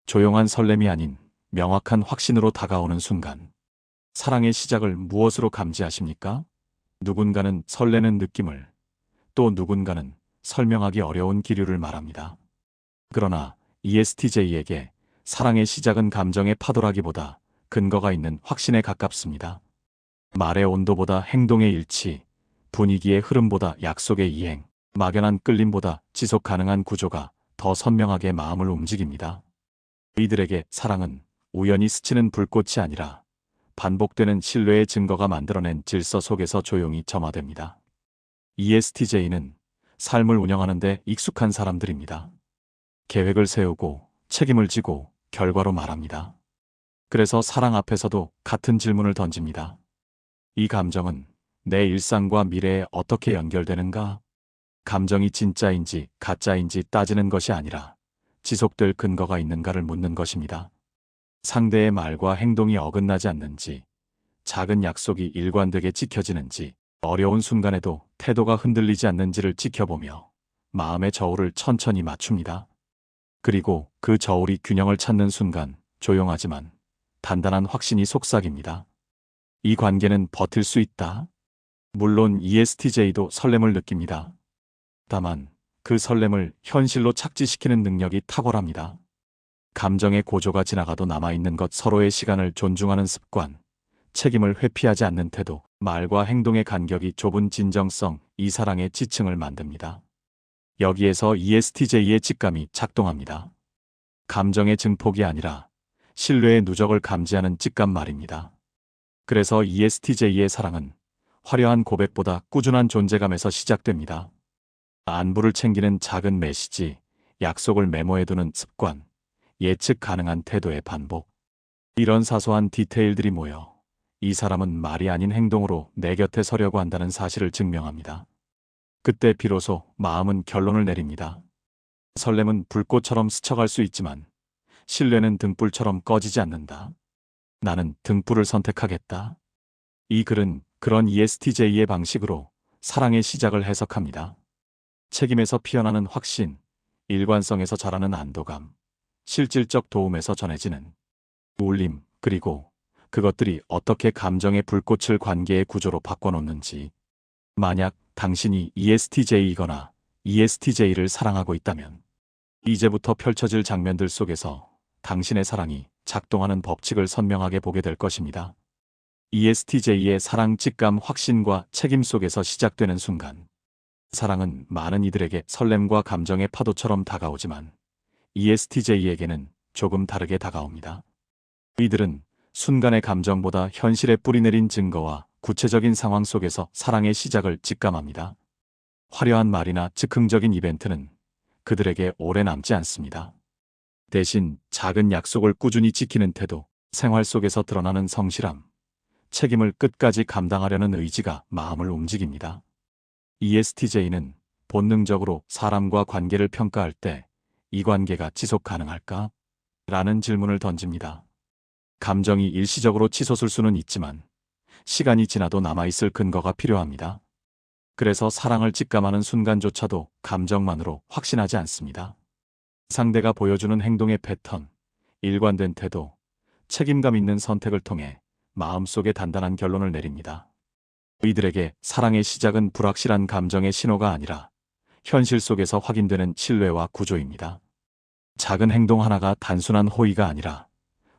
조용한 설렘이 아닌 명확한 확신으로 다가오는 순간. 사랑의 시작을 무엇으로 감지하십니까? 누군가는 설레는 느낌을, 또 누군가는 설명하기 어려운 기류를 말합니다. 그러나 ESTJ에게 사랑의 시작은 감정의 파도라기보다 근거가 있는 확신에 가깝습니다. 말의 온도보다 행동의 일치, 분위기의 흐름보다 약속의 이행, 막연한 끌림보다 지속 가능한 구조가 더 선명하게 마음을 움직입니다. 이들에게 사랑은 우연히 스치는 불꽃이 아니라 반복되는 신뢰의 증거가 만들어낸 질서 속에서 조용히 점화됩니다. ESTJ는 삶을 운영하는 데 익숙한 사람들입니다. 계획을 세우고 책임을 지고 결과로 말합니다. 그래서 사랑 앞에서도 같은 질문을 던집니다. 이 감정은 내 일상과 미래에 어떻게 연결되는가? 감정이 진짜인지 가짜인지 따지는 것이 아니라 지속될 근거가 있는가를 묻는 것입니다. 상대의 말과 행동이 어긋나지 않는지, 작은 약속이 일관되게 지켜지는지, 어려운 순간에도 태도가 흔들리지 않는지를 지켜보며 마음의 저울을 천천히 맞춥니다. 그리고 그 저울이 균형을 찾는 순간 조용하지만 단단한 확신이 속삭입니다. 이 관계는 버틸 수 있다. 물론 ESTJ도 설렘을 느낍니다. 다만 그 설렘을 현실로 착지시키는 능력이 탁월합니다. 감정의 고조가 지나가도 남아있는 것, 서로의 시간을 존중하는 습관, 책임을 회피하지 않는 태도, 말과 행동의 간격이 좁은 진정성, 이 사랑의 지층을 만듭니다. 여기에서 ESTJ의 직감이 작동합니다. 감정의 증폭이 아니라 신뢰의 누적을 감지하는 직감 말입니다. 그래서 ESTJ의 사랑은 화려한 고백보다 꾸준한 존재감에서 시작됩니다. 안부를 챙기는 작은 메시지, 약속을 메모해두는 습관, 예측 가능한 태도의 반복. 이런 사소한 디테일들이 모여 이 사람은 말이 아닌 행동으로 내 곁에 서려고 한다는 사실을 증명합니다. 그때 비로소 마음은 결론을 내립니다. 설렘은 불꽃처럼 스쳐갈 수 있지만 신뢰는 등불처럼 꺼지지 않는다. 나는 등불을 선택하겠다. 이 글은 그런 ESTJ의 방식으로 사랑의 시작을 해석합니다. 책임에서 피어나는 확신, 일관성에서 자라는 안도감, 실질적 도움에서 전해지는 울림, 그리고 그것들이 어떻게 감정의 불꽃을 관계의 구조로 바꿔놓는지. 만약 당신이 ESTJ이거나 ESTJ를 사랑하고 있다면 이제부터 펼쳐질 장면들 속에서 당신의 사랑이 작동하는 법칙을 선명하게 보게 될 것입니다. ESTJ의 사랑 직감, 확신과 책임 속에서 시작되는 순간. 사랑은 많은 이들에게 설렘과 감정의 파도처럼 다가오지만 ESTJ에게는 조금 다르게 다가옵니다. 이들은 순간의 감정보다 현실에 뿌리내린 증거와 구체적인 상황 속에서 사랑의 시작을 직감합니다. 화려한 말이나 즉흥적인 이벤트는 그들에게 오래 남지 않습니다. 대신 작은 약속을 꾸준히 지키는 태도, 생활 속에서 드러나는 성실함, 책임을 끝까지 감당하려는 의지가 마음을 움직입니다. ESTJ는 본능적으로 사람과 관계를 평가할 때 이 관계가 지속 가능할까? 라는 질문을 던집니다. 감정이 일시적으로 치솟을 수는 있지만 시간이 지나도 남아있을 근거가 필요합니다. 그래서 사랑을 직감하는 순간조차도 감정만으로 확신하지 않습니다. 상대가 보여주는 행동의 패턴, 일관된 태도, 책임감 있는 선택을 통해 마음속에 단단한 결론을 내립니다. 이들에게 사랑의 시작은 불확실한 감정의 신호가 아니라 현실 속에서 확인되는 신뢰와 구조입니다. 작은 행동 하나가 단순한 호의가 아니라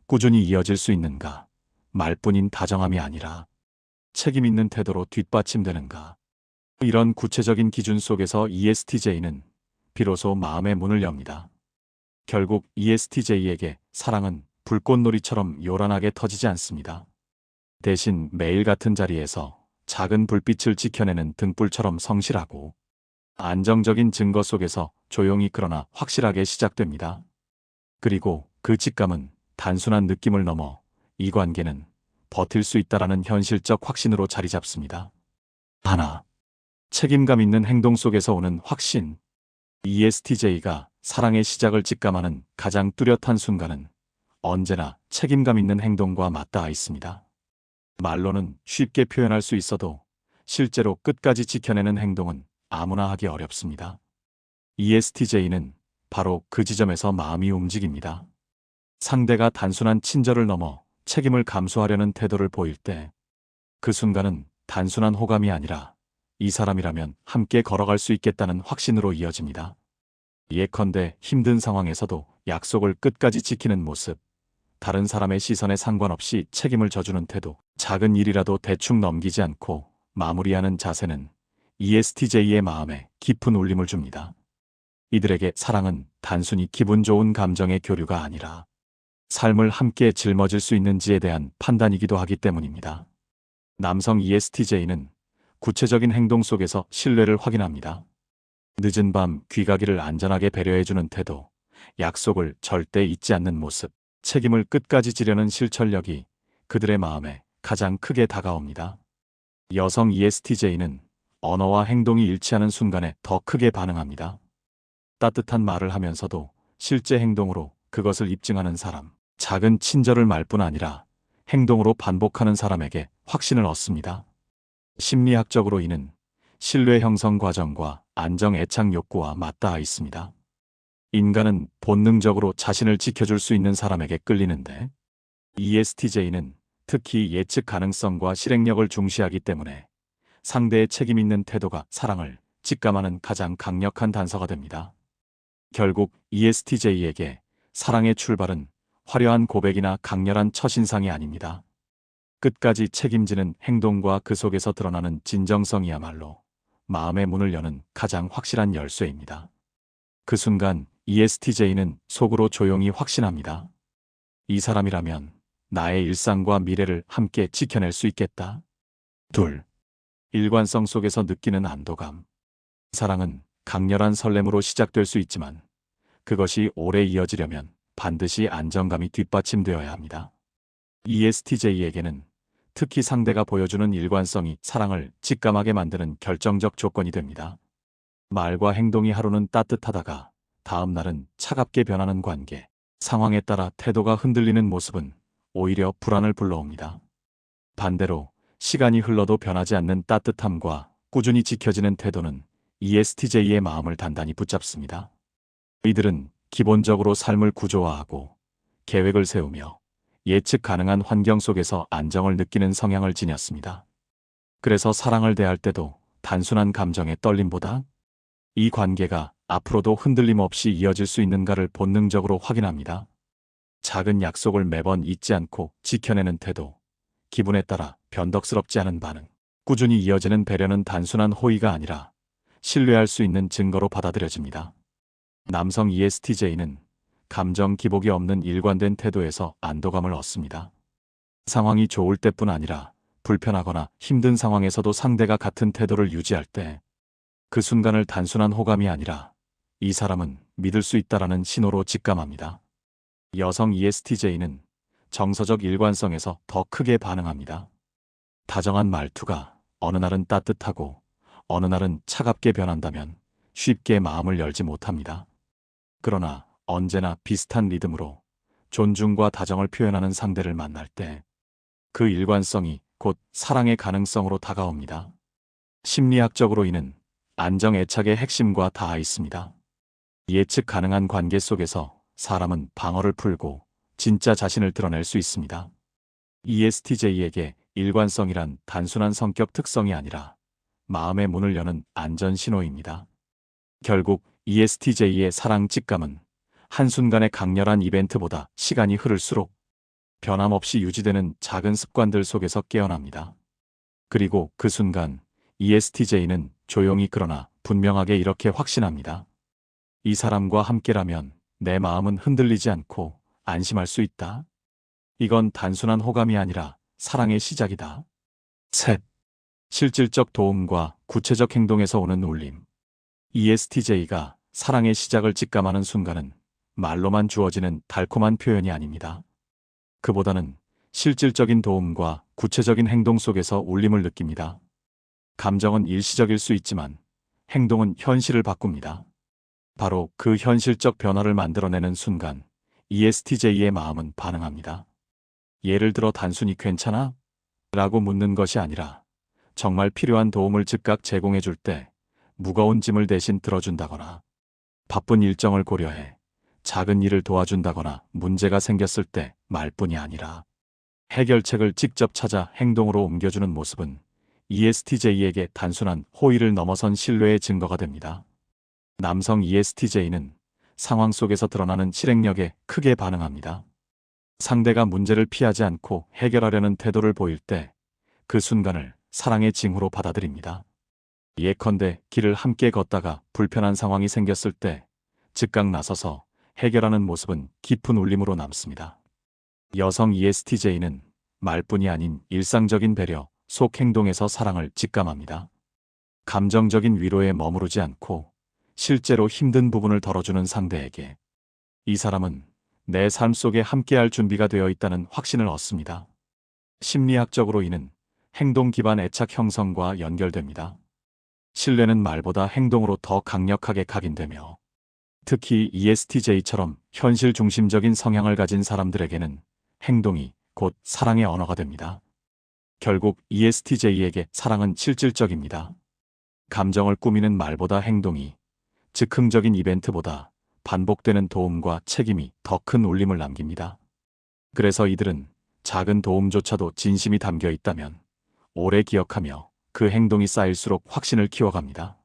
꾸준히 이어질 수 있는가, 말뿐인 다정함이 아니라 책임 있는 태도로 뒷받침되는가. 이런 구체적인 기준 속에서 ESTJ는 비로소 마음의 문을 엽니다. 결국 ESTJ에게 사랑은 불꽃놀이처럼 요란하게 터지지 않습니다. 대신 매일 같은 자리에서 작은 불빛을 지켜내는 등불처럼 성실하고 안정적인 증거 속에서 조용히 그러나 확실하게 시작됩니다. 그리고 그 직감은 단순한 느낌을 넘어 이 관계는 버틸 수 있다라는 현실적 확신으로 자리 잡습니다. 하나, 책임감 있는 행동 속에서 오는 확신. ESTJ가 사랑의 시작을 직감하는 가장 뚜렷한 순간은 언제나 책임감 있는 행동과 맞닿아 있습니다. 말로는 쉽게 표현할 수 있어도 실제로 끝까지 지켜내는 행동은 아무나 하기 어렵습니다. ESTJ는 바로 그 지점에서 마음이 움직입니다. 상대가 단순한 친절을 넘어 책임을 감수하려는 태도를 보일 때 그 순간은 단순한 호감이 아니라 이 사람이라면 함께 걸어갈 수 있겠다는 확신으로 이어집니다. 예컨대 힘든 상황에서도 약속을 끝까지 지키는 모습, 다른 사람의 시선에 상관없이 책임을 져주는 태도, 작은 일이라도 대충 넘기지 않고 마무리하는 자세는 ESTJ의 마음에 깊은 울림을 줍니다. 이들에게 사랑은 단순히 기분 좋은 감정의 교류가 아니라 삶을 함께 짊어질 수 있는지에 대한 판단이기도 하기 때문입니다. 남성 ESTJ는 구체적인 행동 속에서 신뢰를 확인합니다. 늦은 밤 귀가기를 안전하게 배려해주는 태도, 약속을 절대 잊지 않는 모습, 책임을 끝까지 지려는 실천력이 그들의 마음에 가장 크게 다가옵니다. 여성 ESTJ는 언어와 행동이 일치하는 순간에 더 크게 반응합니다. 따뜻한 말을 하면서도 실제 행동으로 그것을 입증하는 사람, 작은 친절을 말 뿐 아니라 행동으로 반복하는 사람에게 확신을 얻습니다. 심리학적으로 이는 신뢰 형성 과정과 안정 애착 욕구와 맞닿아 있습니다. 인간은 본능적으로 자신을 지켜줄 수 있는 사람에게 끌리는데 ESTJ는 특히 예측 가능성과 실행력을 중시하기 때문에 상대의 책임 있는 태도가 사랑을 직감하는 가장 강력한 단서가 됩니다. 결국 ESTJ에게 사랑의 출발은 화려한 고백이나 강렬한 첫인상이 아닙니다. 끝까지 책임지는 행동과 그 속에서 드러나는 진정성이야말로 마음의 문을 여는 가장 확실한 열쇠입니다. 그 순간 ESTJ는 속으로 조용히 확신합니다. 이 사람이라면 나의 일상과 미래를 함께 지켜낼 수 있겠다. 둘, 일관성 속에서 느끼는 안도감. 사랑은 강렬한 설렘으로 시작될 수 있지만 그것이 오래 이어지려면 반드시 안정감이 뒷받침되어야 합니다. ESTJ에게는 특히 상대가 보여주는 일관성이 사랑을 직감하게 만드는 결정적 조건이 됩니다. 말과 행동이 하루는 따뜻하다가 다음 날은 차갑게 변하는 관계, 상황에 따라 태도가 흔들리는 모습은 오히려 불안을 불러옵니다. 반대로 시간이 흘러도 변하지 않는 따뜻함과 꾸준히 지켜지는 태도는 ESTJ의 마음을 단단히 붙잡습니다. 이들은 기본적으로 삶을 구조화하고 계획을 세우며 예측 가능한 환경 속에서 안정을 느끼는 성향을 지녔습니다. 그래서 사랑을 대할 때도 단순한 감정의 떨림보다 이 관계가 앞으로도 흔들림 없이 이어질 수 있는가를 본능적으로 확인합니다. 작은 약속을 매번 잊지 않고 지켜내는 태도, 기분에 따라 변덕스럽지 않은 반응, 꾸준히 이어지는 배려는 단순한 호의가 아니라 신뢰할 수 있는 증거로 받아들여집니다. 남성 ESTJ는 감정 기복이 없는 일관된 태도에서 안도감을 얻습니다. 상황이 좋을 때뿐 아니라 불편하거나 힘든 상황에서도 상대가 같은 태도를 유지할 때 그 순간을 단순한 호감이 아니라 이 사람은 믿을 수 있다라는 신호로 직감합니다. 여성 ESTJ는 정서적 일관성에서 더 크게 반응합니다. 다정한 말투가 어느 날은 따뜻하고 어느 날은 차갑게 변한다면 쉽게 마음을 열지 못합니다. 그러나 언제나 비슷한 리듬으로 존중과 다정을 표현하는 상대를 만날 때 그 일관성이 곧 사랑의 가능성으로 다가옵니다. 심리학적으로 이는 안정 애착의 핵심과 닿아 있습니다. 예측 가능한 관계 속에서 사람은 방어를 풀고 진짜 자신을 드러낼 수 있습니다. ESTJ에게 일관성이란 단순한 성격 특성이 아니라 마음의 문을 여는 안전 신호입니다. 결국 ESTJ의 사랑 직감은 한순간의 강렬한 이벤트보다 시간이 흐를수록 변함없이 유지되는 작은 습관들 속에서 깨어납니다. 그리고 그 순간 ESTJ는 조용히 그러나 분명하게 이렇게 확신합니다. 이 사람과 함께라면 내 마음은 흔들리지 않고 안심할 수 있다. 이건 단순한 호감이 아니라 사랑의 시작이다. 셋, 실질적 도움과 구체적 행동에서 오는 울림. ESTJ가 사랑의 시작을 직감하는 순간은 말로만 주어지는 달콤한 표현이 아닙니다. 그보다는 실질적인 도움과 구체적인 행동 속에서 울림을 느낍니다. 감정은 일시적일 수 있지만 행동은 현실을 바꿉니다. 바로 그 현실적 변화를 만들어내는 순간 ESTJ의 마음은 반응합니다. 예를 들어 단순히 괜찮아? 라고 묻는 것이 아니라 정말 필요한 도움을 즉각 제공해 줄 때 무거운 짐을 대신 들어준다거나 바쁜 일정을 고려해 작은 일을 도와준다거나 문제가 생겼을 때 말뿐이 아니라 해결책을 직접 찾아 행동으로 옮겨주는 모습은 ESTJ에게 단순한 호의를 넘어선 신뢰의 증거가 됩니다. 남성 ESTJ는 상황 속에서 드러나는 실행력에 크게 반응합니다. 상대가 문제를 피하지 않고 해결하려는 태도를 보일 때 그 순간을 사랑의 징후로 받아들입니다. 예컨대 길을 함께 걷다가 불편한 상황이 생겼을 때 즉각 나서서 해결하는 모습은 깊은 울림으로 남습니다. 여성 ESTJ는 말뿐이 아닌 일상적인 배려, 속 행동에서 사랑을 직감합니다. 감정적인 위로에 머무르지 않고 실제로 힘든 부분을 덜어주는 상대에게 이 사람은 내 삶 속에 함께할 준비가 되어 있다는 확신을 얻습니다. 심리학적으로 이는 행동 기반 애착 형성과 연결됩니다. 신뢰는 말보다 행동으로 더 강력하게 각인되며 특히 ESTJ처럼 현실 중심적인 성향을 가진 사람들에게는 행동이 곧 사랑의 언어가 됩니다. 결국 ESTJ에게 사랑은 실질적입니다. 감정을 꾸미는 말보다 행동이, 즉흥적인 이벤트보다 반복되는 도움과 책임이 더 큰 울림을 남깁니다. 그래서 이들은 작은 도움조차도 진심이 담겨 있다면 오래 기억하며 그 행동이 쌓일수록 확신을 키워갑니다.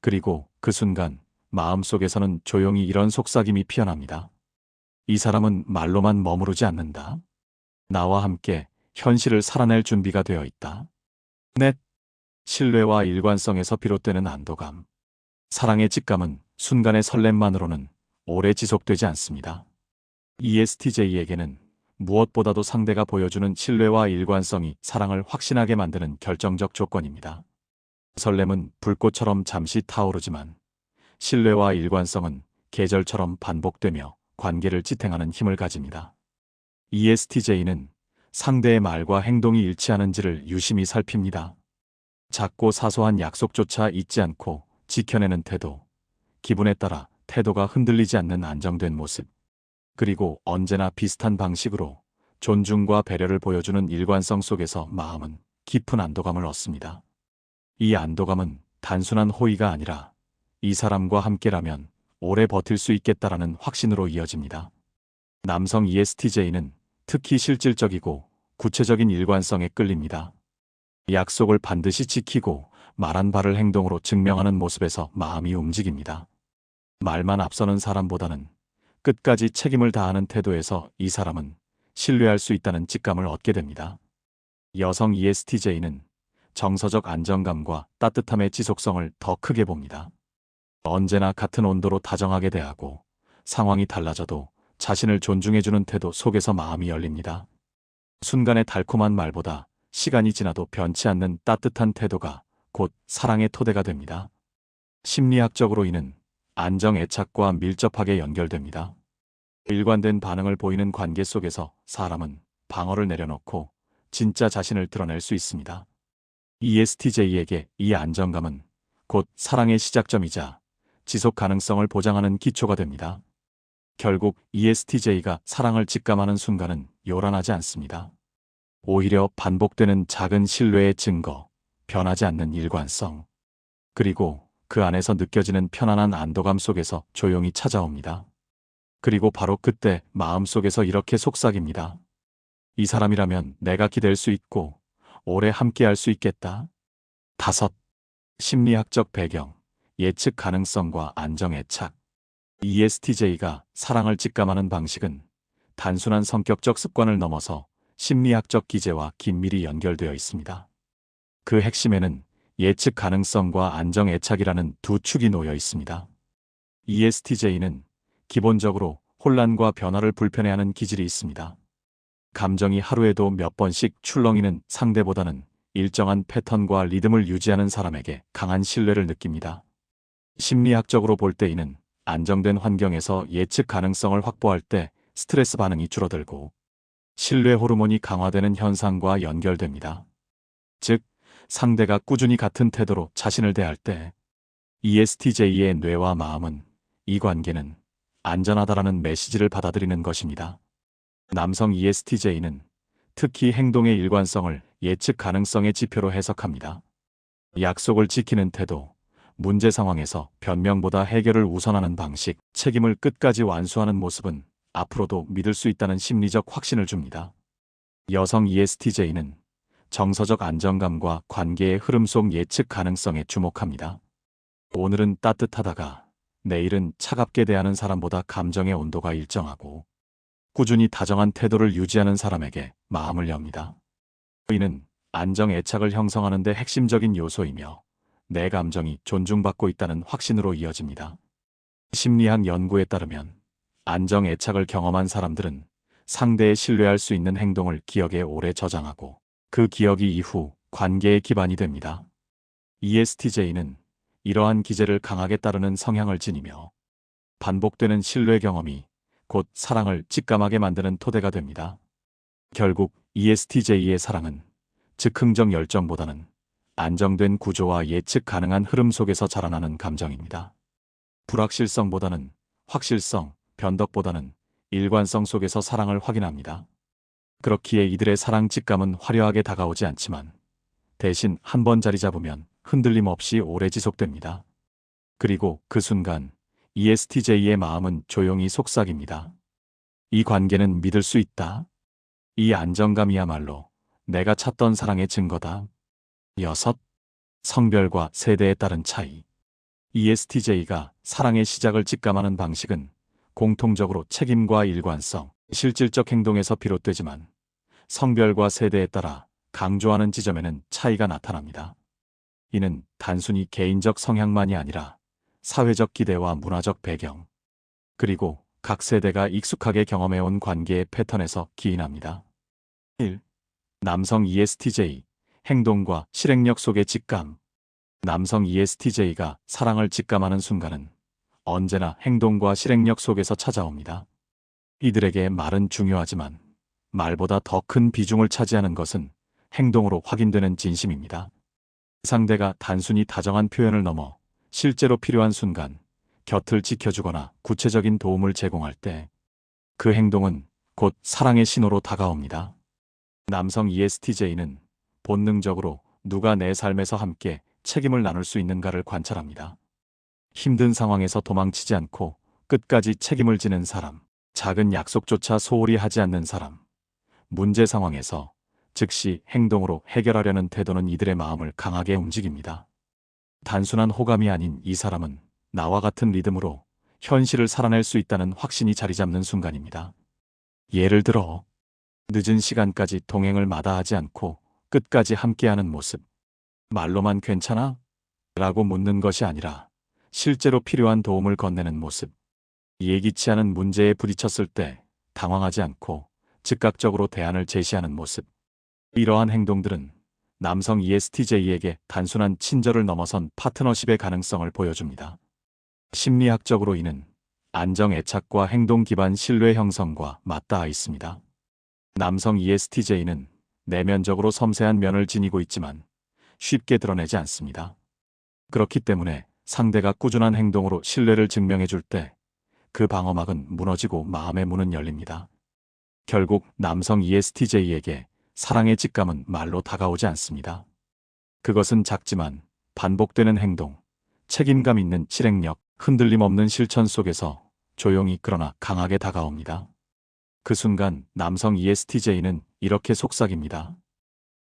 그리고 그 순간 마음속에서는 조용히 이런 속삭임이 피어납니다. 이 사람은 말로만 머무르지 않는다. 나와 함께 현실을 살아낼 준비가 되어 있다. 넷. 신뢰와 일관성에서 비롯되는 안도감. 사랑의 직감은 순간의 설렘만으로는 오래 지속되지 않습니다. ESTJ에게는 무엇보다도 상대가 보여주는 신뢰와 일관성이 사랑을 확신하게 만드는 결정적 조건입니다. 설렘은 불꽃처럼 잠시 타오르지만 신뢰와 일관성은 계절처럼 반복되며 관계를 지탱하는 힘을 가집니다. ESTJ는 상대의 말과 행동이 일치하는지를 유심히 살핍니다. 작고 사소한 약속조차 잊지 않고 지켜내는 태도, 기분에 따라 태도가 흔들리지 않는 안정된 모습, 그리고 언제나 비슷한 방식으로 존중과 배려를 보여주는 일관성 속에서 마음은 깊은 안도감을 얻습니다. 이 안도감은 단순한 호의가 아니라 이 사람과 함께라면 오래 버틸 수 있겠다라는 확신으로 이어집니다. 남성 ESTJ는 특히 실질적이고 구체적인 일관성에 끌립니다. 약속을 반드시 지키고 말한 바를 행동으로 증명하는 모습에서 마음이 움직입니다. 말만 앞서는 사람보다는 끝까지 책임을 다하는 태도에서 이 사람은 신뢰할 수 있다는 직감을 얻게 됩니다. 여성 ESTJ는 정서적 안정감과 따뜻함의 지속성을 더 크게 봅니다. 언제나 같은 온도로 다정하게 대하고 상황이 달라져도 자신을 존중해주는 태도 속에서 마음이 열립니다. 순간의 달콤한 말보다 시간이 지나도 변치 않는 따뜻한 태도가 곧 사랑의 토대가 됩니다. 심리학적으로 이는 안정 애착과 밀접하게 연결됩니다. 일관된 반응을 보이는 관계 속에서 사람은 방어를 내려놓고 진짜 자신을 드러낼 수 있습니다. ESTJ에게 이 안정감은 곧 사랑의 시작점이자 지속 가능성을 보장하는 기초가 됩니다. 결국 ESTJ가 사랑을 직감하는 순간은 요란하지 않습니다. 오히려 반복되는 작은 신뢰의 증거, 변하지 않는 일관성, 그리고 그 안에서 느껴지는 편안한 안도감 속에서 조용히 찾아옵니다. 그리고 바로 그때 마음속에서 이렇게 속삭입니다. 이 사람이라면 내가 기댈 수 있고 오래 함께할 수 있겠다. 5. 심리학적 배경, 예측 가능성과 안정 애착. ESTJ가 사랑을 직감하는 방식은 단순한 성격적 습관을 넘어서 심리학적 기제와 긴밀히 연결되어 있습니다. 그 핵심에는 예측 가능성과 안정 애착이라는 두 축이 놓여 있습니다. ESTJ는 기본적으로 혼란과 변화를 불편해하는 기질이 있습니다. 감정이 하루에도 몇 번씩 출렁이는 상대보다는 일정한 패턴과 리듬을 유지하는 사람에게 강한 신뢰를 느낍니다. 심리학적으로 볼 때 이는 안정된 환경에서 예측 가능성을 확보할 때 스트레스 반응이 줄어들고 신뢰 호르몬이 강화되는 현상과 연결됩니다. 즉, 상대가 꾸준히 같은 태도로 자신을 대할 때 ESTJ의 뇌와 마음은 이 관계는 안전하다라는 메시지를 받아들이는 것입니다. 남성 ESTJ는 특히 행동의 일관성을 예측 가능성의 지표로 해석합니다. 약속을 지키는 태도, 문제 상황에서 변명보다 해결을 우선하는 방식, 책임을 끝까지 완수하는 모습은 앞으로도 믿을 수 있다는 심리적 확신을 줍니다. 여성 ESTJ는 정서적 안정감과 관계의 흐름 속 예측 가능성에 주목합니다. 오늘은 따뜻하다가 내일은 차갑게 대하는 사람보다 감정의 온도가 일정하고 꾸준히 다정한 태도를 유지하는 사람에게 마음을 엽니다. 이는 안정 애착을 형성하는 데 핵심적인 요소이며 내 감정이 존중받고 있다는 확신으로 이어집니다. 심리학 연구에 따르면 안정 애착을 경험한 사람들은 상대에 신뢰할 수 있는 행동을 기억에 오래 저장하고 그 기억이 이후 관계의 기반이 됩니다. ESTJ는 이러한 기제를 강하게 따르는 성향을 지니며 반복되는 신뢰 경험이 곧 사랑을 직감하게 만드는 토대가 됩니다. 결국 ESTJ의 사랑은 즉흥적 열정보다는 안정된 구조와 예측 가능한 흐름 속에서 자라나는 감정입니다. 불확실성보다는 확실성, 변덕보다는 일관성 속에서 사랑을 확인합니다. 그렇기에 이들의 사랑 직감은 화려하게 다가오지 않지만 대신 한 번 자리 잡으면 흔들림 없이 오래 지속됩니다. 그리고 그 순간 ESTJ의 마음은 조용히 속삭입니다. 이 관계는 믿을 수 있다. 이 안정감이야말로 내가 찾던 사랑의 증거다. 6. 성별과 세대에 따른 차이. ESTJ가 사랑의 시작을 직감하는 방식은 공통적으로 책임과 일관성, 실질적 행동에서 비롯되지만 성별과 세대에 따라 강조하는 지점에는 차이가 나타납니다. 이는 단순히 개인적 성향만이 아니라 사회적 기대와 문화적 배경, 그리고 각 세대가 익숙하게 경험해온 관계의 패턴에서 기인합니다. 1. 남성 ESTJ, 행동과 실행력 속의 직감. 남성 ESTJ가 사랑을 직감하는 순간은 언제나 행동과 실행력 속에서 찾아옵니다. 이들에게 말은 중요하지만 말보다 더 큰 비중을 차지하는 것은 행동으로 확인되는 진심입니다. 상대가 단순히 다정한 표현을 넘어 실제로 필요한 순간 곁을 지켜주거나 구체적인 도움을 제공할 때 그 행동은 곧 사랑의 신호로 다가옵니다. 남성 ESTJ는 본능적으로 누가 내 삶에서 함께 책임을 나눌 수 있는가를 관찰합니다. 힘든 상황에서 도망치지 않고 끝까지 책임을 지는 사람, 작은 약속조차 소홀히 하지 않는 사람, 문제 상황에서 즉시 행동으로 해결하려는 태도는 이들의 마음을 강하게 움직입니다. 단순한 호감이 아닌 이 사람은 나와 같은 리듬으로 현실을 살아낼 수 있다는 확신이 자리 잡는 순간입니다. 예를 들어 늦은 시간까지 동행을 마다하지 않고 끝까지 함께하는 모습. 말로만 괜찮아? 라고 묻는 것이 아니라 실제로 필요한 도움을 건네는 모습. 예기치 않은 문제에 부딪혔을 때 당황하지 않고 즉각적으로 대안을 제시하는 모습. 이러한 행동들은 남성 ESTJ에게 단순한 친절을 넘어선 파트너십의 가능성을 보여줍니다. 심리학적으로 이는 안정 애착과 행동 기반 신뢰 형성과 맞닿아 있습니다. 남성 ESTJ는 내면적으로 섬세한 면을 지니고 있지만 쉽게 드러내지 않습니다. 그렇기 때문에 상대가 꾸준한 행동으로 신뢰를 증명해 줄 때 그 방어막은 무너지고 마음의 문은 열립니다. 결국 남성 ESTJ에게 사랑의 직감은 말로 다가오지 않습니다. 그것은 작지만 반복되는 행동, 책임감 있는 실행력, 흔들림 없는 실천 속에서 조용히 그러나 강하게 다가옵니다. 그 순간 남성 ESTJ는 이렇게 속삭입니다.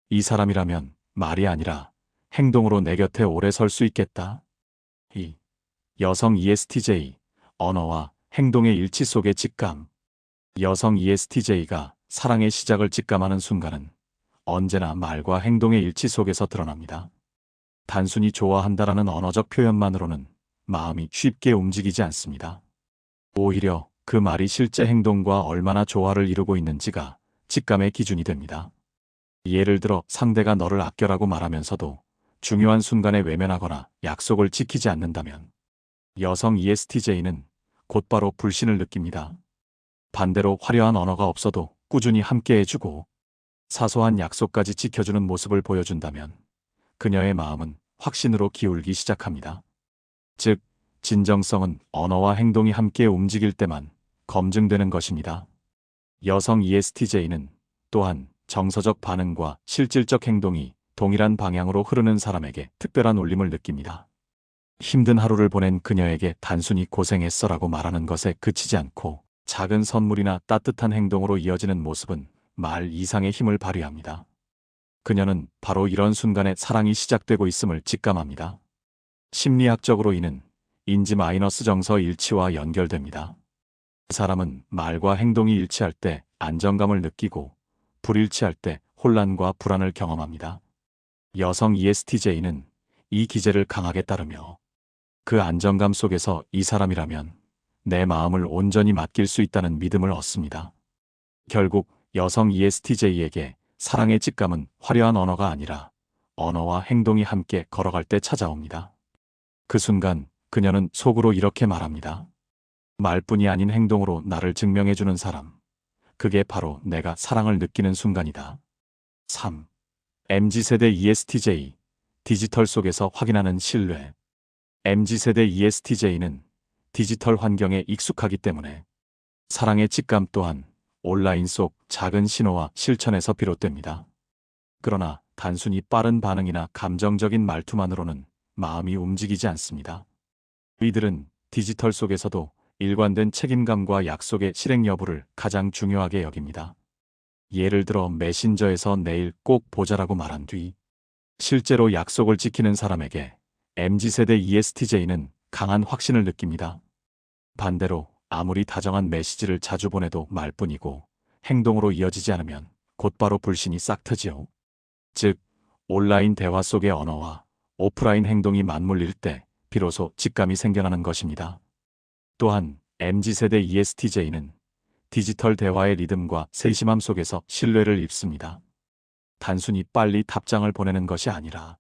이 사람이라면 말이 아니라 행동으로 내 곁에 오래 설 수 있겠다. 2. 여성 ESTJ, 언어와 행동의 일치 속의 직감. 여성 ESTJ가 사랑의 시작을 직감하는 순간은 언제나 말과 행동의 일치 속에서 드러납니다. 단순히 좋아한다라는 언어적 표현만으로는 마음이 쉽게 움직이지 않습니다. 오히려 그 말이 실제 행동과 얼마나 조화를 이루고 있는지가 직감의 기준이 됩니다. 예를 들어 상대가 너를 아껴라고 말하면서도 중요한 순간에 외면하거나 약속을 지키지 않는다면 여성 ESTJ는 곧바로 불신을 느낍니다. 반대로 화려한 언어가 없어도 꾸준히 함께 해주고 사소한 약속까지 지켜주는 모습을 보여준다면 그녀의 마음은 확신으로 기울기 시작합니다. 즉, 진정성은 언어와 행동이 함께 움직일 때만 검증되는 것입니다. 여성 ESTJ는 또한 정서적 반응과 실질적 행동이 동일한 방향으로 흐르는 사람에게 특별한 울림을 느낍니다. 힘든 하루를 보낸 그녀에게 단순히 고생했어라고 말하는 것에 그치지 않고 작은 선물이나 따뜻한 행동으로 이어지는 모습은 말 이상의 힘을 발휘합니다. 그녀는 바로 이런 순간에 사랑이 시작되고 있음을 직감합니다. 심리학적으로 이는 인지 마이너스 정서 일치와 연결됩니다. 사람은 말과 행동이 일치할 때 안정감을 느끼고 불일치할 때 혼란과 불안을 경험합니다. 여성 ESTJ는 이 기제를 강하게 따르며 그 안정감 속에서 이 사람이라면 내 마음을 온전히 맡길 수 있다는 믿음을 얻습니다. 결국 여성 ESTJ에게 사랑의 직감은 화려한 언어가 아니라 언어와 행동이 함께 걸어갈 때 찾아옵니다. 그 순간 그녀는 속으로 이렇게 말합니다. 말뿐이 아닌 행동으로 나를 증명해주는 사람. 그게 바로 내가 사랑을 느끼는 순간이다. 3. MZ세대 ESTJ. 디지털 속에서 확인하는 신뢰. MZ세대 ESTJ는 디지털 환경에 익숙하기 때문에 사랑의 직감 또한 온라인 속 작은 신호와 실천에서 비롯됩니다. 그러나 단순히 빠른 반응이나 감정적인 말투만으로는 마음이 움직이지 않습니다. 이들은 디지털 속에서도 일관된 책임감과 약속의 실행 여부를 가장 중요하게 여깁니다. 예를 들어 메신저에서 내일 꼭 보자라고 말한 뒤 실제로 약속을 지키는 사람에게 MZ세대 ESTJ는 강한 확신을 느낍니다. 반대로 아무리 다정한 메시지를 자주 보내도 말뿐이고 행동으로 이어지지 않으면 곧바로 불신이 싹 트지요. 즉, 온라인 대화 속의 언어와 오프라인 행동이 맞물릴 때 비로소 직감이 생겨나는 것입니다. 또한 MZ세대 ESTJ는 디지털 대화의 리듬과 세심함 속에서 신뢰를 입습니다. 단순히 빨리 답장을 보내는 것이 아니라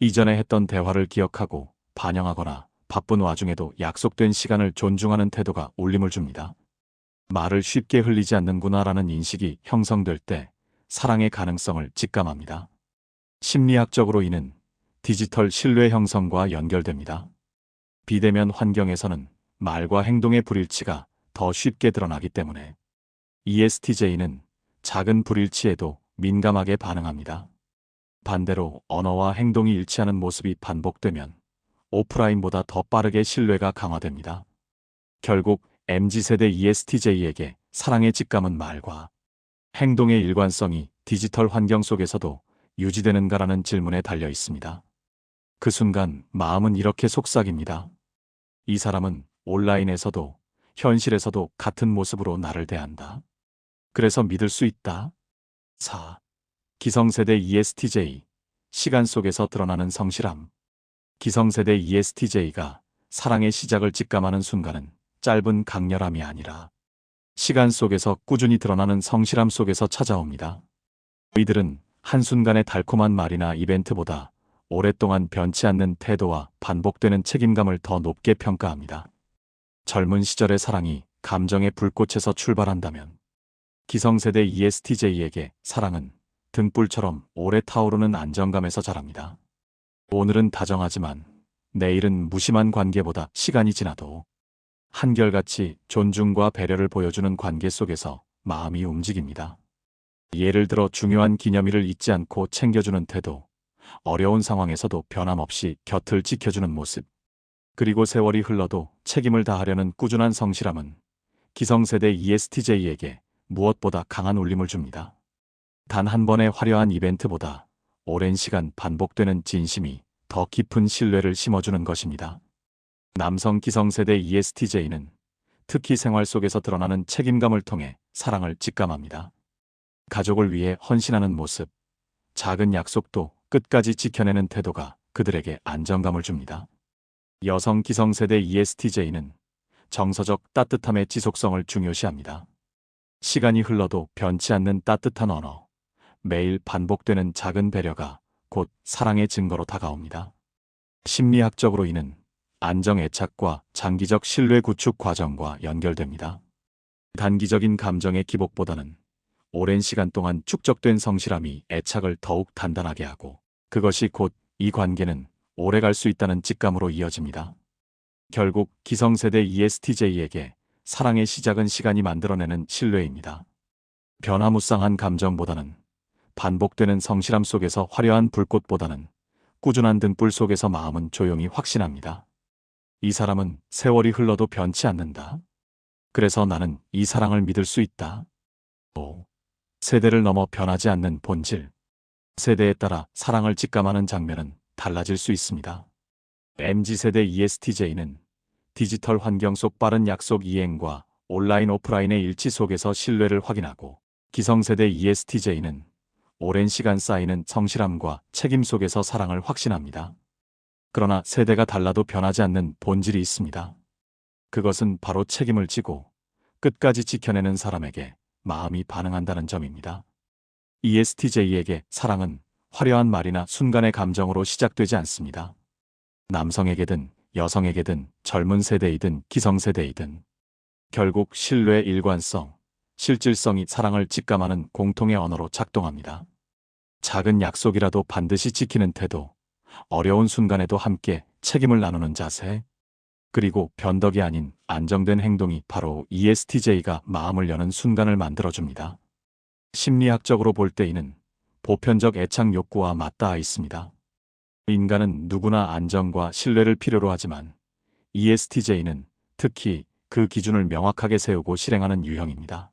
이전에 했던 대화를 기억하고 반영하거나 바쁜 와중에도 약속된 시간을 존중하는 태도가 울림을 줍니다. 말을 쉽게 흘리지 않는구나라는 인식이 형성될 때 사랑의 가능성을 직감합니다. 심리학적으로 이는 디지털 신뢰 형성과 연결됩니다. 비대면 환경에서는 말과 행동의 불일치가 더 쉽게 드러나기 때문에 ESTJ는 작은 불일치에도 민감하게 반응합니다. 반대로 언어와 행동이 일치하는 모습이 반복되면 오프라인보다 더 빠르게 신뢰가 강화됩니다. 결국 MZ세대 ESTJ에게 사랑의 직감은 말과 행동의 일관성이 디지털 환경 속에서도 유지되는가라는 질문에 달려 있습니다. 그 순간 마음은 이렇게 속삭입니다. 이 사람은 온라인에서도 현실에서도 같은 모습으로 나를 대한다. 그래서 믿을 수 있다. 4. 기성세대 ESTJ. 시간 속에서 드러나는 성실함. 기성세대 ESTJ가 사랑의 시작을 직감하는 순간은 짧은 강렬함이 아니라 시간 속에서 꾸준히 드러나는 성실함 속에서 찾아옵니다. 이들은 한순간의 달콤한 말이나 이벤트보다 오랫동안 변치 않는 태도와 반복되는 책임감을 더 높게 평가합니다. 젊은 시절의 사랑이 감정의 불꽃에서 출발한다면 기성세대 ESTJ에게 사랑은 등불처럼 오래 타오르는 안정감에서 자랍니다. 오늘은 다정하지만 내일은 무심한 관계보다 시간이 지나도 한결같이 존중과 배려를 보여주는 관계 속에서 마음이 움직입니다. 예를 들어 중요한 기념일을 잊지 않고 챙겨주는 태도, 어려운 상황에서도 변함없이 곁을 지켜주는 모습, 그리고 세월이 흘러도 책임을 다하려는 꾸준한 성실함은 기성세대 ESTJ에게 무엇보다 강한 울림을 줍니다. 단 한 번의 화려한 이벤트보다 오랜 시간 반복되는 진심이 더 깊은 신뢰를 심어주는 것입니다. 남성 기성세대 ESTJ는 특히 생활 속에서 드러나는 책임감을 통해 사랑을 직감합니다. 가족을 위해 헌신하는 모습, 작은 약속도 끝까지 지켜내는 태도가 그들에게 안정감을 줍니다. 여성 기성세대 ESTJ는 정서적 따뜻함의 지속성을 중요시합니다. 시간이 흘러도 변치 않는 따뜻한 언어, 매일 반복되는 작은 배려가 곧 사랑의 증거로 다가옵니다. 심리학적으로 이는 안정 애착과 장기적 신뢰 구축 과정과 연결됩니다. 단기적인 감정의 기복보다는 오랜 시간 동안 축적된 성실함이 애착을 더욱 단단하게 하고 그것이 곧 이 관계는 오래 갈 수 있다는 직감으로 이어집니다. 결국 기성세대 ESTJ에게 사랑의 시작은 시간이 만들어내는 신뢰입니다. 변화무쌍한 감정보다는 반복되는 성실함 속에서 화려한 불꽃보다는 꾸준한 등불 속에서 마음은 조용히 확신합니다. 이 사람은 세월이 흘러도 변치 않는다. 그래서 나는 이 사랑을 믿을 수 있다. 5. 세대를 넘어 변하지 않는 본질. 세대에 따라 사랑을 직감하는 장면은 달라질 수 있습니다. MZ세대 ESTJ는 디지털 환경 속 빠른 약속 이행과 온라인 오프라인의 일치 속에서 신뢰를 확인하고, 기성세대 ESTJ는 오랜 시간 쌓이는 성실함과 책임 속에서 사랑을 확신합니다. 그러나 세대가 달라도 변하지 않는 본질이 있습니다. 그것은 바로 책임을 지고 끝까지 지켜내는 사람에게 마음이 반응한다는 점입니다. ESTJ에게 사랑은 화려한 말이나 순간의 감정으로 시작되지 않습니다. 남성에게든 여성에게든 젊은 세대이든 기성세대이든 결국 신뢰, 일관성, 실질성이 사랑을 직감하는 공통의 언어로 작동합니다. 작은 약속이라도 반드시 지키는 태도, 어려운 순간에도 함께 책임을 나누는 자세, 그리고 변덕이 아닌 안정된 행동이 바로 ESTJ가 마음을 여는 순간을 만들어줍니다. 심리학적으로 볼 때 이는 보편적 애착 욕구와 맞닿아 있습니다. 인간은 누구나 안정과 신뢰를 필요로 하지만 ESTJ는 특히 그 기준을 명확하게 세우고 실행하는 유형입니다.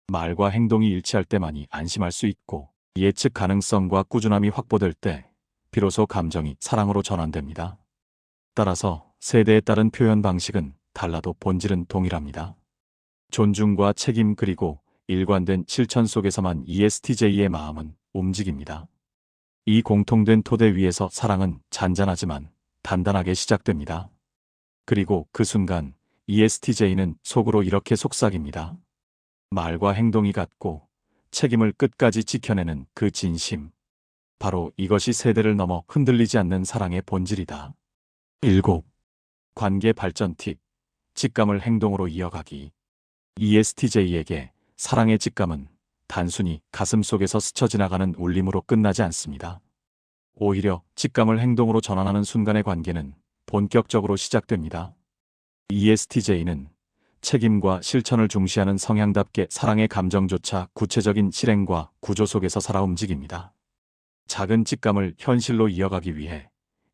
말과 행동이 일치할 때만이 안심할 수 있고, 예측 가능성과 꾸준함이 확보될 때 비로소 감정이 사랑으로 전환됩니다. 따라서 세대에 따른 표현 방식은 달라도 본질은 동일합니다. 존중과 책임 그리고 일관된 실천 속에서만 ESTJ의 마음은 움직입니다. 이 공통된 토대 위에서 사랑은 잔잔하지만 단단하게 시작됩니다. 그리고 그 순간 ESTJ는 속으로 이렇게 속삭입니다. 말과 행동이 같고 책임을 끝까지 지켜내는 그 진심. 바로 이것이 세대를 넘어 흔들리지 않는 사랑의 본질이다. 7. 관계 발전 팁. 직감을 행동으로 이어가기. ESTJ에게 사랑의 직감은 단순히 가슴 속에서 스쳐 지나가는 울림으로 끝나지 않습니다. 오히려 직감을 행동으로 전환하는 순간의 관계는 본격적으로 시작됩니다. ESTJ는 책임과 실천을 중시하는 성향답게 사랑의 감정조차 구체적인 실행과 구조 속에서 살아 움직입니다. 작은 직감을 현실로 이어가기 위해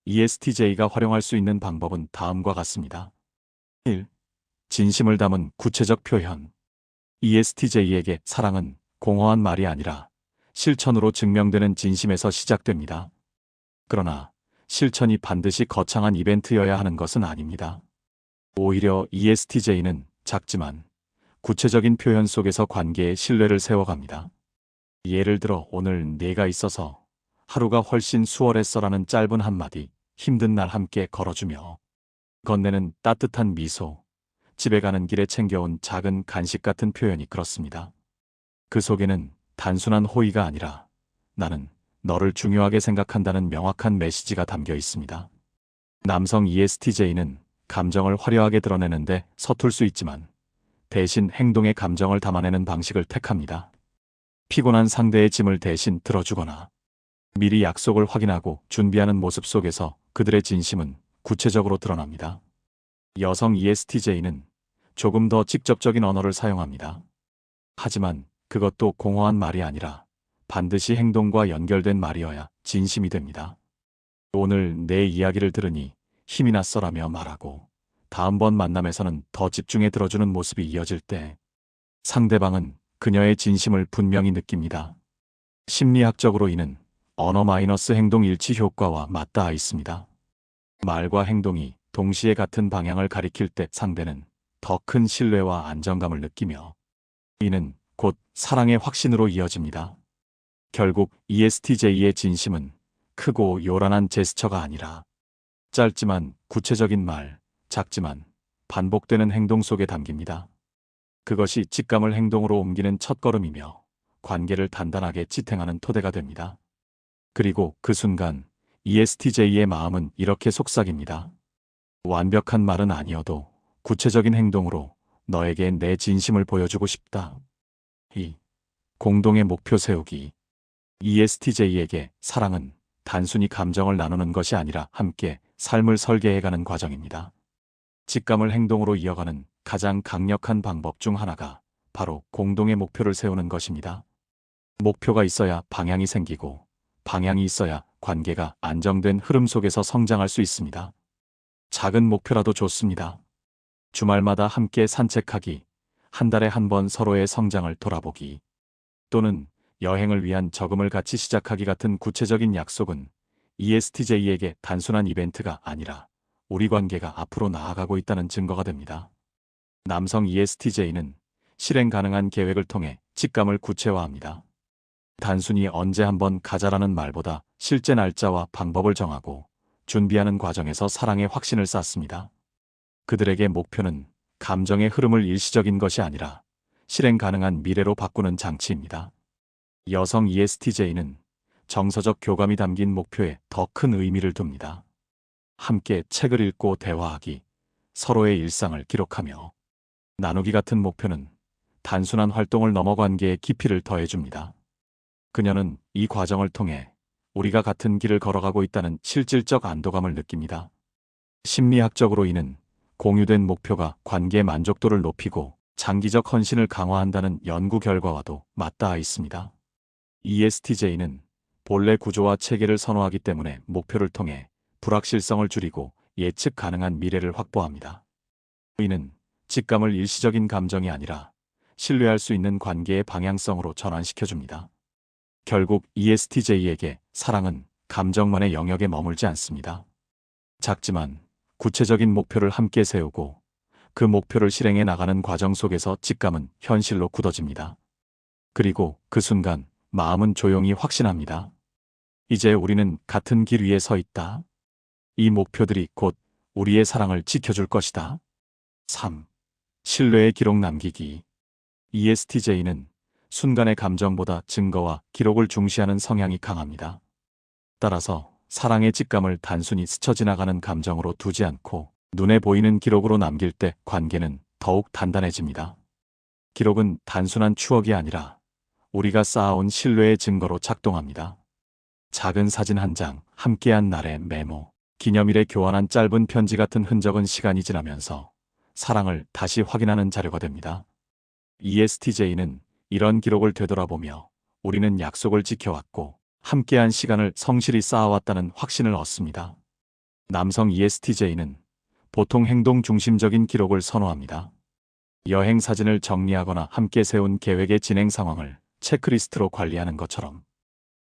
ESTJ가 활용할 수 있는 방법은 다음과 같습니다. 1. 진심을 담은 구체적 표현. ESTJ에게 사랑은 공허한 말이 아니라 실천으로 증명되는 진심에서 시작됩니다. 그러나 실천이 반드시 거창한 이벤트여야 하는 것은 아닙니다. 오히려 ESTJ는 작지만 구체적인 표현 속에서 관계의 신뢰를 세워갑니다. 예를 들어 오늘 내가 있어서 하루가 훨씬 수월했어라는 짧은 한마디, 힘든 날 함께 걸어주며 건네는 따뜻한 미소, 집에 가는 길에 챙겨온 작은 간식 같은 표현이 그렇습니다. 그 속에는 단순한 호의가 아니라 나는 너를 중요하게 생각한다는 명확한 메시지가 담겨 있습니다. 남성 ESTJ는 감정을 화려하게 드러내는데 서툴 수 있지만 대신 행동에 감정을 담아내는 방식을 택합니다. 피곤한 상대의 짐을 대신 들어주거나 미리 약속을 확인하고 준비하는 모습 속에서 그들의 진심은 구체적으로 드러납니다. 여성 ESTJ는 조금 더 직접적인 언어를 사용합니다. 하지만 그것도 공허한 말이 아니라 반드시 행동과 연결된 말이어야 진심이 됩니다. 오늘 내 이야기를 들으니 힘이 났어라며 말하고 다음번 만남에서는 더 집중해 들어주는 모습이 이어질 때 상대방은 그녀의 진심을 분명히 느낍니다. 심리학적으로 이는 언어 마이너스 행동 일치 효과와 맞닿아 있습니다. 말과 행동이 동시에 같은 방향을 가리킬 때 상대는 더 큰 신뢰와 안정감을 느끼며 이는 곧 사랑의 확신으로 이어집니다. 결국 ESTJ의 진심은 크고 요란한 제스처가 아니라 짧지만 구체적인 말, 작지만 반복되는 행동 속에 담깁니다. 그것이 직감을 행동으로 옮기는 첫걸음이며 관계를 단단하게 지탱하는 토대가 됩니다. 그리고 그 순간 ESTJ의 마음은 이렇게 속삭입니다. 완벽한 말은 아니어도 구체적인 행동으로 너에게 내 진심을 보여주고 싶다. 2. 공동의 목표 세우기. ESTJ에게 사랑은 단순히 감정을 나누는 것이 아니라 함께 삶을 설계해가는 과정입니다. 직감을 행동으로 이어가는 가장 강력한 방법 중 하나가 바로 공동의 목표를 세우는 것입니다. 목표가 있어야 방향이 생기고 방향이 있어야 관계가 안정된 흐름 속에서 성장할 수 있습니다. 작은 목표라도 좋습니다. 주말마다 함께 산책하기, 한 달에 한 번 서로의 성장을 돌아보기, 또는 여행을 위한 저금을 같이 시작하기 같은 구체적인 약속은 ESTJ에게 단순한 이벤트가 아니라 우리 관계가 앞으로 나아가고 있다는 증거가 됩니다. 남성 ESTJ는 실행 가능한 계획을 통해 직감을 구체화합니다. 단순히 언제 한번 가자라는 말보다 실제 날짜와 방법을 정하고 준비하는 과정에서 사랑의 확신을 쌓습니다. 그들에게 목표는 감정의 흐름을 일시적인 것이 아니라 실행 가능한 미래로 바꾸는 장치입니다. 여성 ESTJ는 정서적 교감이 담긴 목표에 더 큰 의미를 둡니다. 함께 책을 읽고 대화하기, 서로의 일상을 기록하며 나누기 같은 목표는 단순한 활동을 넘어 관계의 깊이를 더해줍니다. 그녀는 이 과정을 통해 우리가 같은 길을 걸어가고 있다는 실질적 안도감을 느낍니다. 심리학적으로 이는 공유된 목표가 관계 만족도를 높이고 장기적 헌신을 강화한다는 연구 결과와도 맞닿아 있습니다. ESTJ는 본래 구조와 체계를 선호하기 때문에 목표를 통해 불확실성을 줄이고 예측 가능한 미래를 확보합니다. 이는 직감을 일시적인 감정이 아니라 신뢰할 수 있는 관계의 방향성으로 전환시켜줍니다. 결국 ESTJ에게 사랑은 감정만의 영역에 머물지 않습니다. 작지만 구체적인 목표를 함께 세우고 그 목표를 실행해 나가는 과정 속에서 직감은 현실로 굳어집니다. 그리고 그 순간 마음은 조용히 확신합니다. 이제 우리는 같은 길 위에 서 있다. 이 목표들이 곧 우리의 사랑을 지켜줄 것이다. 3. 신뢰의 기록 남기기. ESTJ는 순간의 감정보다 증거와 기록을 중시하는 성향이 강합니다. 따라서 사랑의 직감을 단순히 스쳐 지나가는 감정으로 두지 않고 눈에 보이는 기록으로 남길 때 관계는 더욱 단단해집니다. 기록은 단순한 추억이 아니라 우리가 쌓아온 신뢰의 증거로 작동합니다. 작은 사진 한 장, 함께한 날의 메모, 기념일에 교환한 짧은 편지 같은 흔적은 시간이 지나면서 사랑을 다시 확인하는 자료가 됩니다. ESTJ는 이런 기록을 되돌아보며 우리는 약속을 지켜왔고 함께한 시간을 성실히 쌓아왔다는 확신을 얻습니다. 남성 ESTJ는 보통 행동 중심적인 기록을 선호합니다. 여행 사진을 정리하거나 함께 세운 계획의 진행 상황을 체크리스트로 관리하는 것처럼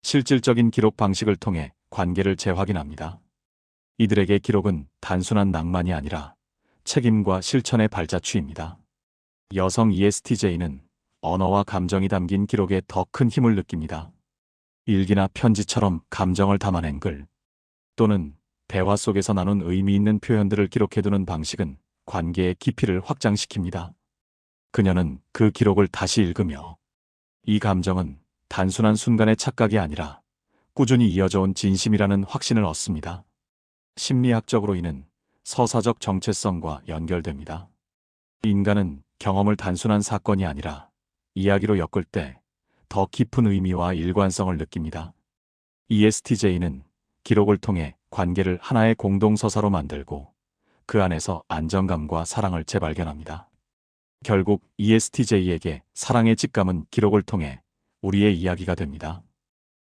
실질적인 기록 방식을 통해 관계를 재확인합니다. 이들에게 기록은 단순한 낭만이 아니라 책임과 실천의 발자취입니다. 여성 ESTJ는 언어와 감정이 담긴 기록에 더 큰 힘을 느낍니다. 일기나 편지처럼 감정을 담아낸 글, 또는 대화 속에서 나눈 의미 있는 표현들을 기록해두는 방식은 관계의 깊이를 확장시킵니다. 그녀는 그 기록을 다시 읽으며 이 감정은 단순한 순간의 착각이 아니라 꾸준히 이어져온 진심이라는 확신을 얻습니다. 심리학적으로 이는 서사적 정체성과 연결됩니다. 인간은 경험을 단순한 사건이 아니라 이야기로 엮을 때 더 깊은 의미와 일관성을 느낍니다. ESTJ는 기록을 통해 관계를 하나의 공동서사로 만들고 그 안에서 안정감과 사랑을 재발견합니다. 결국 ESTJ에게 사랑의 직감은 기록을 통해 우리의 이야기가 됩니다.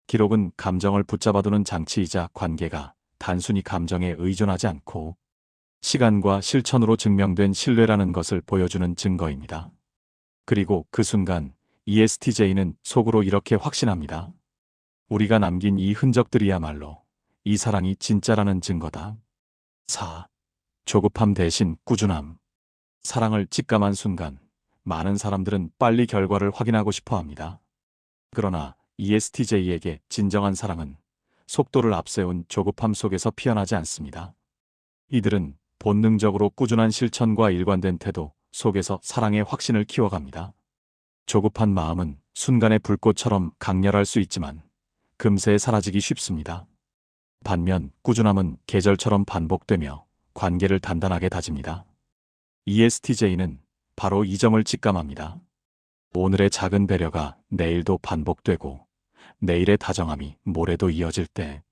기록은 감정을 붙잡아두는 장치이자 관계가 단순히 감정에 의존하지 않고 시간과 실천으로 증명된 신뢰라는 것을 보여주는 증거입니다. 그리고 그 순간 ESTJ는 속으로 이렇게 확신합니다. 우리가 남긴 이 흔적들이야말로 이 사랑이 진짜라는 증거다. 4. 조급함 대신 꾸준함. 사랑을 직감한 순간 많은 사람들은 빨리 결과를 확인하고 싶어 합니다. 그러나 ESTJ에게 진정한 사랑은 속도를 앞세운 조급함 속에서 피어나지 않습니다. 이들은 본능적으로 꾸준한 실천과 일관된 태도 속에서 사랑의 확신을 키워갑니다. 조급한 마음은 순간의 불꽃처럼 강렬할 수 있지만 금세 사라지기 쉽습니다. 반면 꾸준함은 계절처럼 반복되며 관계를 단단하게 다집니다. ESTJ는 바로 이 점을 직감합니다. 오늘의 작은 배려가 내일도 반복되고 내일의 다정함이 모레도 이어질 때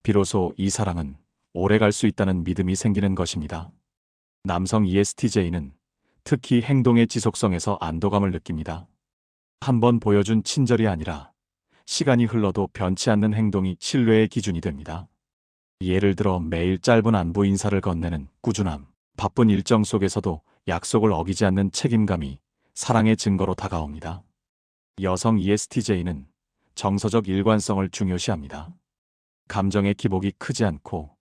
비로소 이 사랑은 오래 갈 수 있다는 믿음이 생기는 것입니다. 남성 ESTJ는 특히 행동의 지속성에서 안도감을 느낍니다. 한 번 보여준 친절이 아니라 시간이 흘러도 변치 않는 행동이 신뢰의 기준이 됩니다. 예를 들어 매일 짧은 안부 인사를 건네는 꾸준함, 바쁜 일정 속에서도 약속을 어기지 않는 책임감이 사랑의 증거로 다가옵니다. 여성 ESTJ는 정서적 일관성을 중요시합니다. 감정의 기복이 크지 않고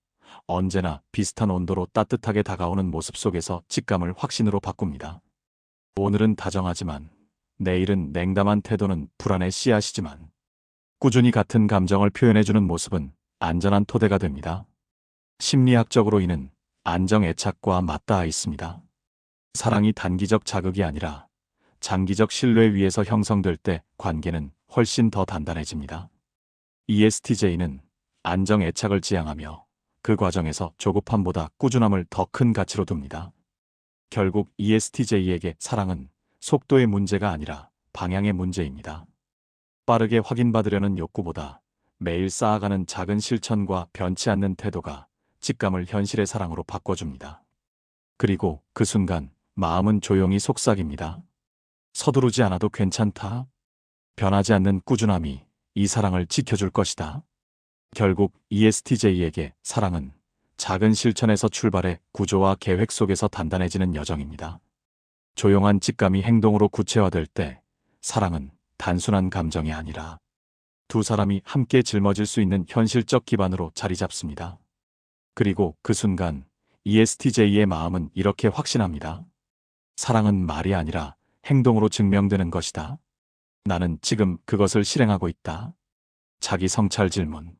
언제나 비슷한 온도로 따뜻하게 다가오는 모습 속에서 직감을 확신으로 바꿉니다. 오늘은 다정하지만 내일은 냉담한 태도는 불안의 씨앗이지만 꾸준히 같은 감정을 표현해주는 모습은 안전한 토대가 됩니다. 심리학적으로 이는 안정 애착과 맞닿아 있습니다. 사랑이 단기적 자극이 아니라 장기적 신뢰 위에서 형성될 때 관계는 훨씬 더 단단해집니다. ESTJ는 안정 애착을 지향하며 그 과정에서 조급함보다 꾸준함을 더 큰 가치로 둡니다. 결국 ESTJ에게 사랑은 속도의 문제가 아니라 방향의 문제입니다. 빠르게 확인받으려는 욕구보다 매일 쌓아가는 작은 실천과 변치 않는 태도가 직감을 현실의 사랑으로 바꿔줍니다. 그리고 그 순간 마음은 조용히 속삭입니다. 서두르지 않아도 괜찮다. 변하지 않는 꾸준함이 이 사랑을 지켜줄 것이다. 결국 ESTJ에게 사랑은 작은 실천에서 출발해 구조와 계획 속에서 단단해지는 여정입니다. 조용한 직감이 행동으로 구체화될 때 사랑은 단순한 감정이 아니라 두 사람이 함께 짊어질 수 있는 현실적 기반으로 자리 잡습니다. 그리고 그 순간 ESTJ의 마음은 이렇게 확신합니다. 사랑은 말이 아니라 행동으로 증명되는 것이다. 나는 지금 그것을 실행하고 있다. 자기 성찰 질문.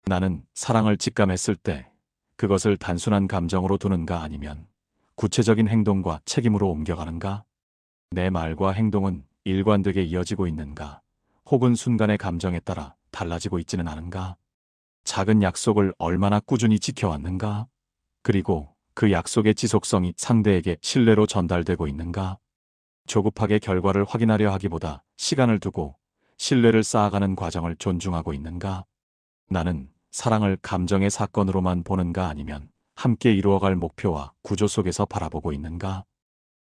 나는 사랑을 직감했을 때 그것을 단순한 감정으로 두는가 아니면 구체적인 행동과 책임으로 옮겨가는가? 내 말과 행동은 일관되게 이어지고 있는가? 혹은 순간의 감정에 따라 달라지고 있지는 않은가? 작은 약속을 얼마나 꾸준히 지켜왔는가? 그리고 그 약속의 지속성이 상대에게 신뢰로 전달되고 있는가? 조급하게 결과를 확인하려 하기보다 시간을 두고 신뢰를 쌓아가는 과정을 존중하고 있는가? 나는 사랑을 감정의 사건으로만 보는가 아니면 함께 이루어갈 목표와 구조 속에서 바라보고 있는가?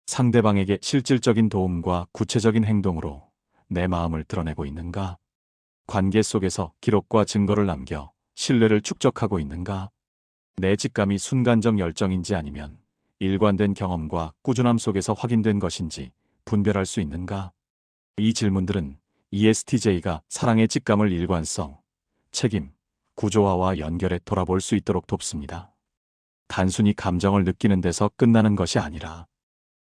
상대방에게 실질적인 도움과 구체적인 행동으로 내 마음을 드러내고 있는가? 관계 속에서 기록과 증거를 남겨 신뢰를 축적하고 있는가? 내 직감이 순간적 열정인지 아니면 일관된 경험과 꾸준함 속에서 확인된 것인지 분별할 수 있는가? 이 질문들은 ESTJ가 사랑의 직감을 일관성, 책임, 구조화와 연결해 돌아볼 수 있도록 돕습니다. 단순히 감정을 느끼는 데서 끝나는 것이 아니라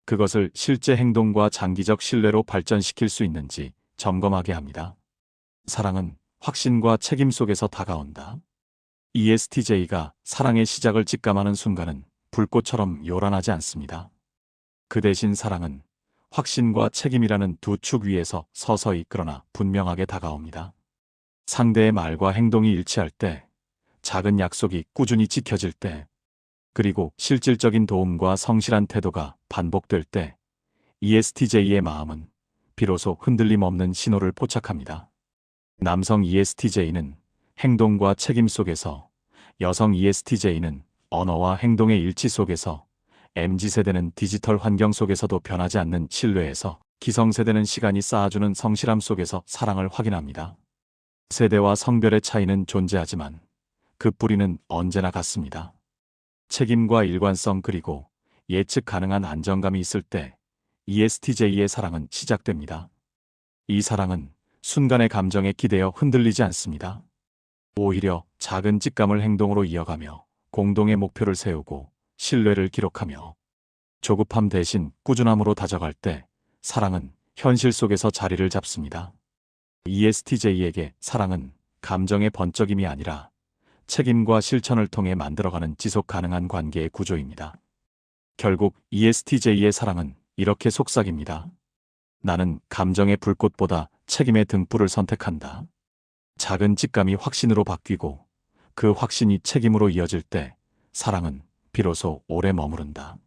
그것을 실제 행동과 장기적 신뢰로 발전시킬 수 있는지 점검하게 합니다. 사랑은 확신과 책임 속에서 다가온다. ESTJ가 사랑의 시작을 직감하는 순간은 불꽃처럼 요란하지 않습니다. 그 대신 사랑은 확신과 책임이라는 두 축 위에서 서서히 그러나 분명하게 다가옵니다. 상대의 말과 행동이 일치할 때, 작은 약속이 꾸준히 지켜질 때, 그리고 실질적인 도움과 성실한 태도가 반복될 때, ESTJ의 마음은 비로소 흔들림 없는 신호를 포착합니다. 남성 ESTJ는 행동과 책임 속에서, 여성 ESTJ는 언어와 행동의 일치 속에서, MZ세대는 디지털 환경 속에서도 변하지 않는 신뢰에서, 기성세대는 시간이 쌓아주는 성실함 속에서 사랑을 확인합니다. 세대와 성별의 차이는 존재하지만 그 뿌리는 언제나 같습니다. 책임과 일관성 그리고 예측 가능한 안정감이 있을 때 ESTJ의 사랑은 시작됩니다. 이 사랑은 순간의 감정에 기대어 흔들리지 않습니다. 오히려 작은 직감을 행동으로 이어가며 공동의 목표를 세우고 신뢰를 기록하며 조급함 대신 꾸준함으로 다져갈 때 사랑은 현실 속에서 자리를 잡습니다. ESTJ에게 사랑은 감정의 번쩍임이 아니라 책임과 실천을 통해 만들어가는 지속 가능한 관계의 구조입니다. 결국 ESTJ의 사랑은 이렇게 속삭입니다. 나는 감정의 불꽃보다 책임의 등불을 선택한다. 작은 직감이 확신으로 바뀌고 그 확신이 책임으로 이어질 때 사랑은 비로소 오래 머무른다.